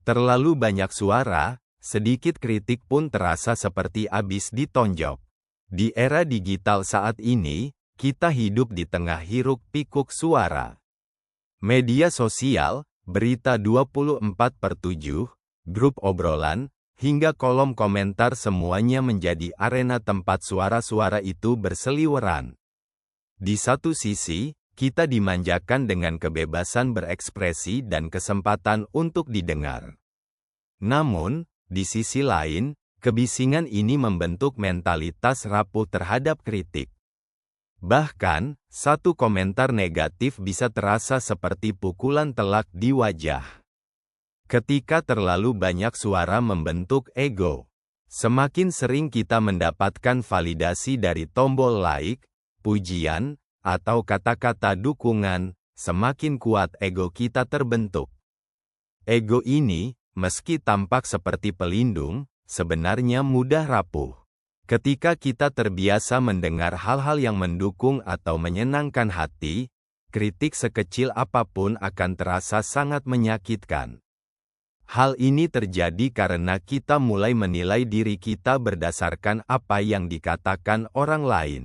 Terlalu banyak suara, sedikit kritik pun terasa seperti abis ditonjok. Di era digital saat ini, kita hidup di tengah hiruk-pikuk suara. Media sosial, berita 24/7, grup obrolan, hingga kolom komentar semuanya menjadi arena tempat suara-suara itu berseliweran. Di satu sisi, kita dimanjakan dengan kebebasan berekspresi dan kesempatan untuk didengar. Namun, di sisi lain, kebisingan ini membentuk mentalitas rapuh terhadap kritik. Bahkan, satu komentar negatif bisa terasa seperti pukulan telak di wajah. Ketika terlalu banyak suara membentuk ego, semakin sering kita mendapatkan validasi dari tombol like, pujian, atau kata-kata dukungan, semakin kuat ego kita terbentuk. Ego ini, meski tampak seperti pelindung, sebenarnya mudah rapuh. Ketika kita terbiasa mendengar hal-hal yang mendukung atau menyenangkan hati, kritik sekecil apapun akan terasa sangat menyakitkan. Hal ini terjadi karena kita mulai menilai diri kita berdasarkan apa yang dikatakan orang lain.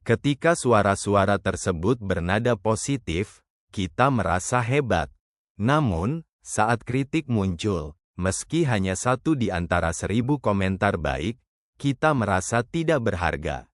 Ketika suara-suara tersebut bernada positif, kita merasa hebat. Namun, saat kritik muncul, meski hanya satu di antara 1000 komentar baik, kita merasa tidak berharga.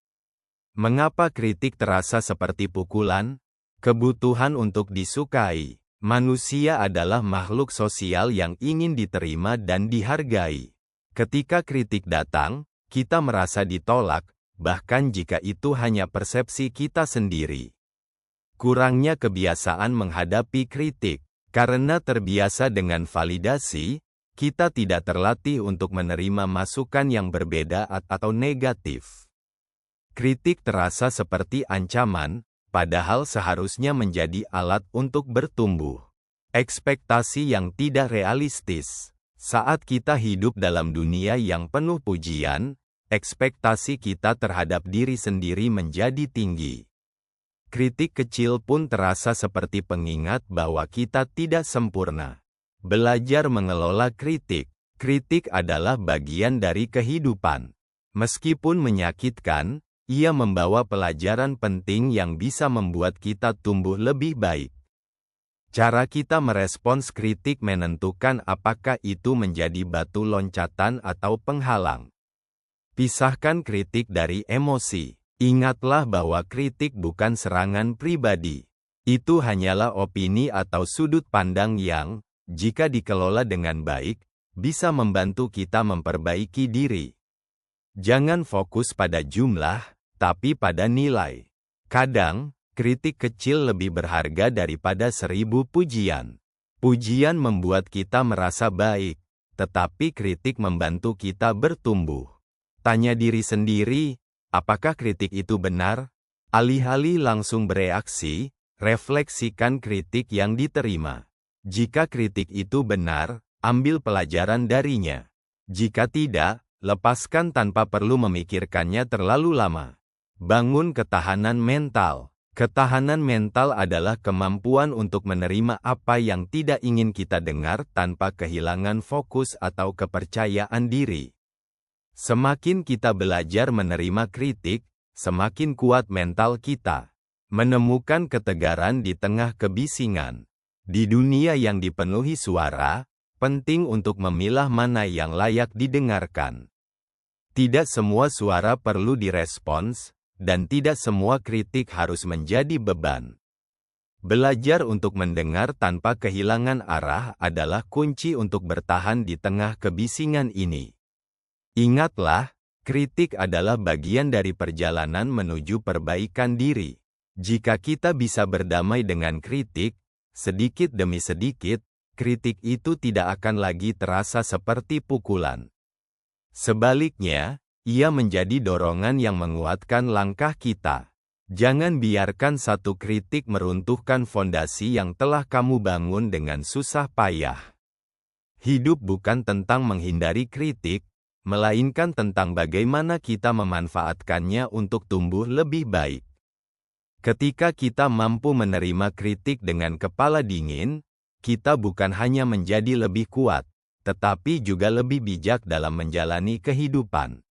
Mengapa kritik terasa seperti pukulan? Kebutuhan untuk disukai. Manusia adalah makhluk sosial yang ingin diterima dan dihargai. Ketika kritik datang, kita merasa ditolak, bahkan jika itu hanya persepsi kita sendiri. Kurangnya kebiasaan menghadapi kritik. Karena terbiasa dengan validasi, kita tidak terlatih untuk menerima masukan yang berbeda atau negatif. Kritik terasa seperti ancaman, padahal seharusnya menjadi alat untuk bertumbuh. Ekspektasi yang tidak realistis. Saat kita hidup dalam dunia yang penuh pujian, ekspektasi kita terhadap diri sendiri menjadi tinggi. Kritik kecil pun terasa seperti pengingat bahwa kita tidak sempurna. Belajar mengelola kritik. Kritik adalah bagian dari kehidupan. Meskipun menyakitkan, ia membawa pelajaran penting yang bisa membuat kita tumbuh lebih baik. Cara kita merespons kritik menentukan apakah itu menjadi batu loncatan atau penghalang. Pisahkan kritik dari emosi. Ingatlah bahwa kritik bukan serangan pribadi. Itu hanyalah opini atau sudut pandang yang, jika dikelola dengan baik, bisa membantu kita memperbaiki diri. Jangan fokus pada jumlah, tapi pada nilai. Kadang, kritik kecil lebih berharga daripada 1000 pujian. Pujian membuat kita merasa baik, tetapi kritik membantu kita bertumbuh. Tanya diri sendiri, apakah kritik itu benar? Alih-alih langsung bereaksi, refleksikan kritik yang diterima. Jika kritik itu benar, ambil pelajaran darinya. Jika tidak, lepaskan tanpa perlu memikirkannya terlalu lama. Bangun ketahanan mental. Ketahanan mental adalah kemampuan untuk menerima apa yang tidak ingin kita dengar tanpa kehilangan fokus atau kepercayaan diri. Semakin kita belajar menerima kritik, semakin kuat mental kita. Menemukan ketegaran di tengah kebisingan. Di dunia yang dipenuhi suara, penting untuk memilah mana yang layak didengarkan. Tidak semua suara perlu direspons, dan tidak semua kritik harus menjadi beban. Belajar untuk mendengar tanpa kehilangan arah adalah kunci untuk bertahan di tengah kebisingan ini. Ingatlah, kritik adalah bagian dari perjalanan menuju perbaikan diri. Jika kita bisa berdamai dengan kritik, sedikit demi sedikit, kritik itu tidak akan lagi terasa seperti pukulan. Sebaliknya, ia menjadi dorongan yang menguatkan langkah kita. Jangan biarkan satu kritik meruntuhkan fondasi yang telah kamu bangun dengan susah payah. Hidup bukan tentang menghindari kritik, melainkan tentang bagaimana kita memanfaatkannya untuk tumbuh lebih baik. Ketika kita mampu menerima kritik dengan kepala dingin, kita bukan hanya menjadi lebih kuat, tetapi juga lebih bijak dalam menjalani kehidupan.